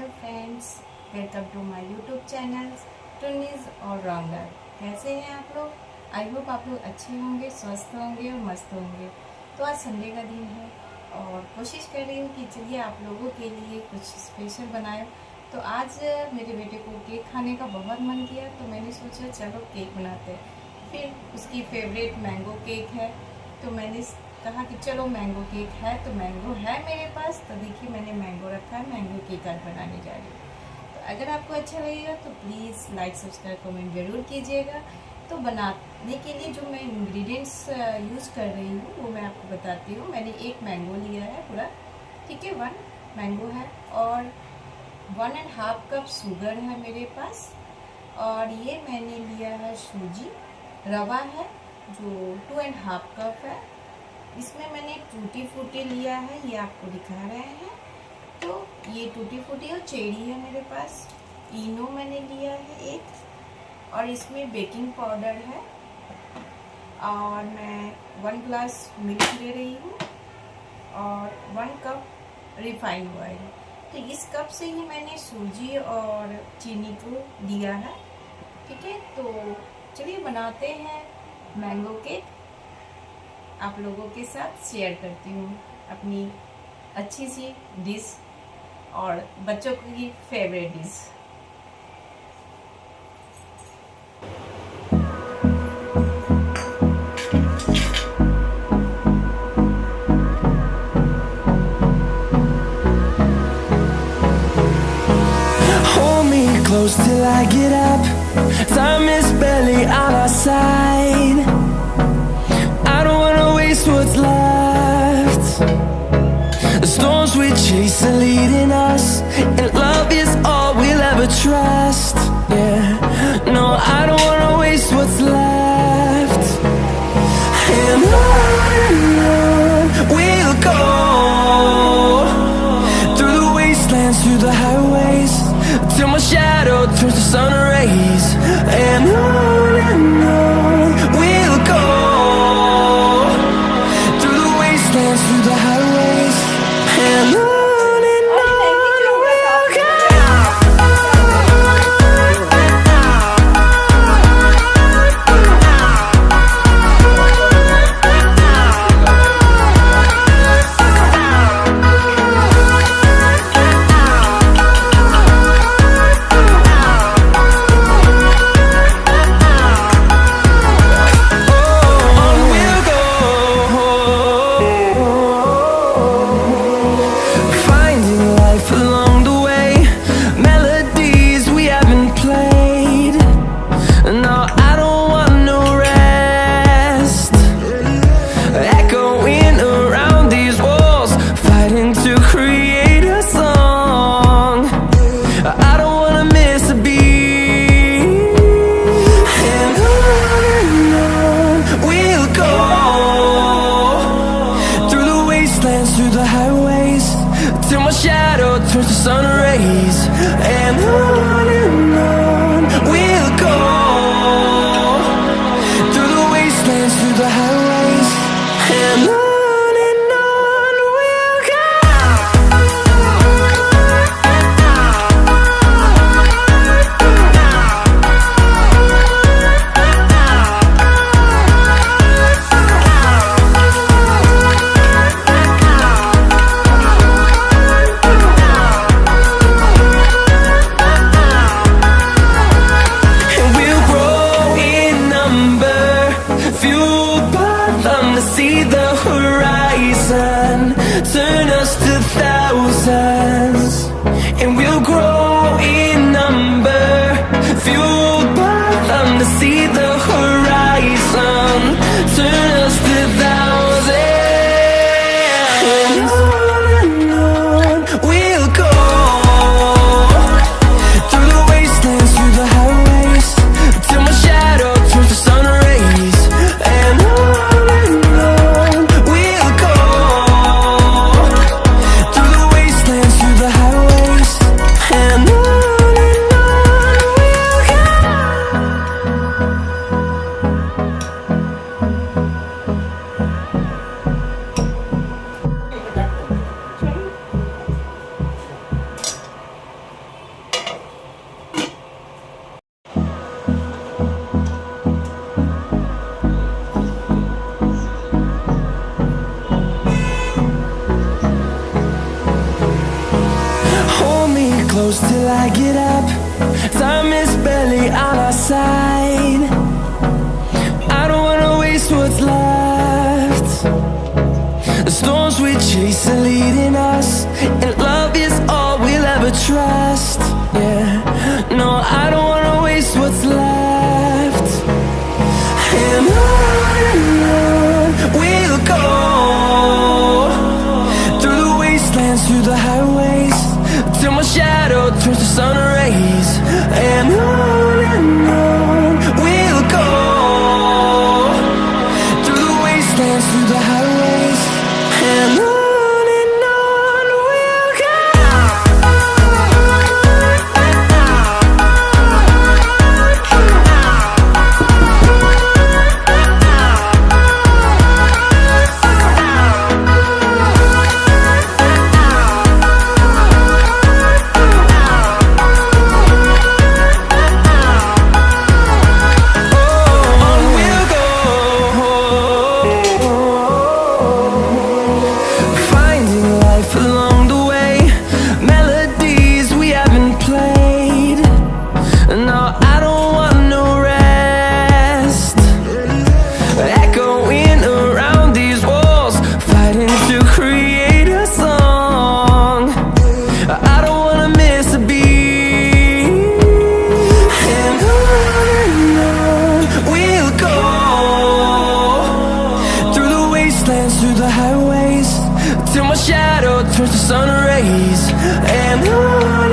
Hello friends, welcome to my YouTube channel Tunni's allrounder. कैसे हैं आप लोग? आई होप आप लोग अच्छे होंगे, स्वस्थ होंगे और मस्त होंगे। तो आज संडे का दिन है और कोशिश कर रही हूँ कि चलिए आप लोगों के लिए कुछ स्पेशल बनाए। तो आज मेरे बेटे को केक खाने का बहुत मन किया, तो मैंने सोचा चलो केक बनाते हैं। फिर उसकी फेवरेट मैंगो केक है, तो मैंने कहा कि चलो मैंगो केक है, तो मैंगो है मेरे पास, तो देखिए मैंने मैंगो रखा है, मैंगो केक आज बनाने जा रही हूँ। तो अगर आपको अच्छा लगेगा तो प्लीज़ लाइक सब्सक्राइब कमेंट ज़रूर कीजिएगा। तो बनाने के लिए जो मैं इंग्रेडिएंट्स यूज़ कर रही हूँ वो मैं आपको बताती हूँ। मैंने एक मैंगो लिया है पूरा, ठीक है, 1 मैंगो है, और 1.5 कप शुगर है मेरे पास, और ये मैंने लिया है सूजी, रवा है जो 2.5 कप है। इसमें मैंने टूटी फ्रूटी लिया है, ये आपको दिखा रहे हैं। तो ये टूटी फ्रूटी और चेरी है मेरे पास। इनो मैंने लिया है 1, और इसमें बेकिंग पाउडर है, और मैं 1 ग्लास मिल्क ले रही हूँ, और 1 कप रिफाइंड ऑयल। तो इस कप से ही मैंने सूजी और चीनी को लिया है, ठीक है। तो चलिए बनाते हैं मैंगो केक। आप लोगों के साथ शेयर करती हूँ अपनी अच्छी सी डिश और बच्चों की favourite dish. Hold me close till I get up. Time is barely on our side. I don't wanna waste what's left. The storms we chase are leading us, and love is all we'll ever trust. Yeah, no, I don't wanna waste what's left. And on we'll go, through the wastelands, through the highways, till my shadow turns to sun rays. And on we'll go, through the wastelands, through the highways, and on we'll go. Through the highways, till my shadow turns to sun rays. And on we'll go, through the wastelands, through the highways, and on we'll go. See the horizon, turn us to thousands, and we'll grow in number, fueled by them. To see the horizon, turn us to thousands, and on we'll go, through the wastelands, through the highways, till my shadow turns to sun rays. And we'll go, through the wastelands, through the highways, and close till I get up. Time is barely on our side. I don't wanna waste what's left. The storms we chase are leading us, and love is all we'll ever trust. Yeah, no, I don't wanna waste what's left. And on we'll go, through the wastelands, through the highways, till my shadow turns to sun rays. And on we'll go, through the wastelands, through the highways, and on we'll go. Through the highways, till my shadow turns to sun rays. And on